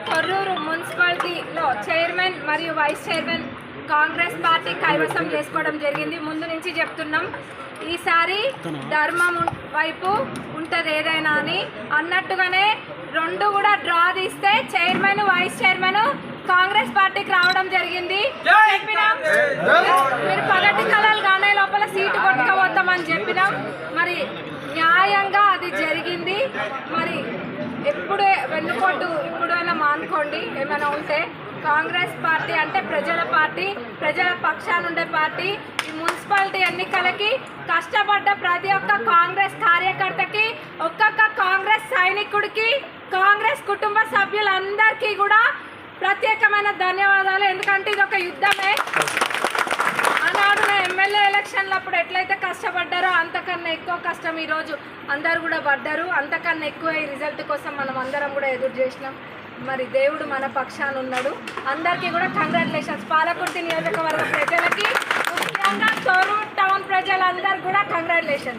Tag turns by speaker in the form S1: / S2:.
S1: కొర్రూరు మున్సిపాలిటీలో చైర్మన్ మరియు vice chairman Congress party కైవసం చేసుకోవడం జరిగింది. ముందు నుంచి చెప్తున్నాం, ఈసారి ధర్మం వైపు ఉంటుంది ఏదైనా అని అన్నట్టుగానే రెండు కూడా డ్రా తీస్తే చైర్మన్ వైస్ చైర్మన్ కాంగ్రెస్ పార్టీకి రావడం జరిగింది. చెప్పినాం మీరు పగటి కళలు గానే లోపల సీటు కొట్టుకోవద్దామని చెప్పినాం. మరి న్యాయంగా అది జరిగింది. మరి ఎప్పుడే వెన్నుపోటు ఇప్పుడైనా మానుకోండి. ఏమైనా ఉంటే కాంగ్రెస్ పార్టీ అంటే ప్రజల పార్టీ, ప్రజల పక్షాన ఉండే పార్టీ. ఈ మున్సిపాలిటీ ఎన్నికలకి కష్టపడ్డ ప్రతి ఒక్క కాంగ్రెస్ కార్యకర్తకి, ఒక్కొక్క కాంగ్రెస్ సైనికుడికి, కాంగ్రెస్ కుటుంబ సభ్యులందరికీ కూడా ప్రత్యేకమైన ధన్యవాదాలు. ఎందుకంటే ఇది ఒక యుద్ధమే. ఆనాడు ఎమ్మెల్యే ఎలక్షన్లు అప్పుడు ఎట్లయితే కష్టపడ్డారో అంతకన్నా ఎక్కువ కష్టం ఈరోజు అందరు కూడా పడ్డారు. అంతకన్నా ఎక్కువ ఈ రిజల్ట్ కోసం మనం అందరం కూడా ఎదురు చేసినాం. మరి దేవుడు మన పక్షాన ఉన్నాడు. అందరికీ కూడా కంగ్రాచులేషన్స్. పాలకుర్తి నియోజకవర్గ ప్రజలకి, ముఖ్యంగా తొర్రూరు టౌన్ ప్రజలందరికీ కూడా కంగ్రాచులేషన్స్.